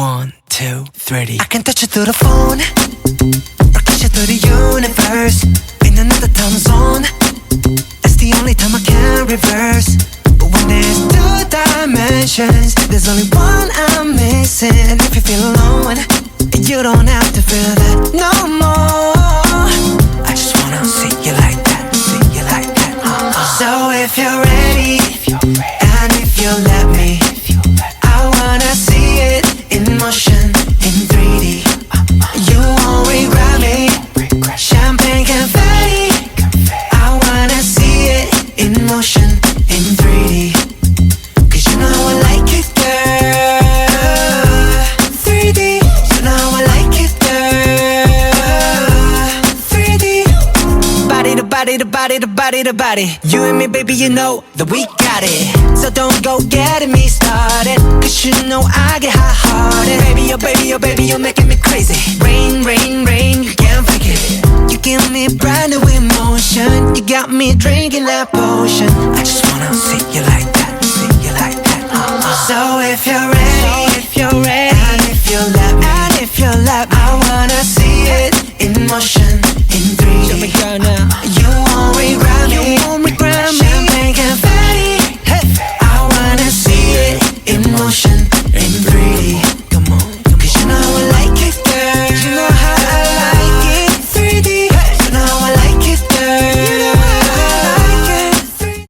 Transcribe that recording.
1, 2, 3. I can touch you through the phone or kiss you through the universe. In another time zone, that's the only time I can reverse. But when there's two dimensions, there's only one I'm missing. And if you feel alone, you don't have to feel that no more. I just wanna see you like that, see you like that. So if you're ready, and if you let me, I wanna see it in motion, in 3D. You won't regret me. Champagne confetti. I wanna see it in motion, in 3D. Cause you know I like it, girl. 3D. You know I like it, girl. 3D. Body to body to body to body to body. You and me, baby, you know that we got it. So don't go getting me started, cause you know I get hot-hearted. Baby, oh baby, oh baby, you're making me crazy. Rain, rain, rain, you can't fake it. You give me brand new emotion. You got me drinking that potion. I just wanna see you like that.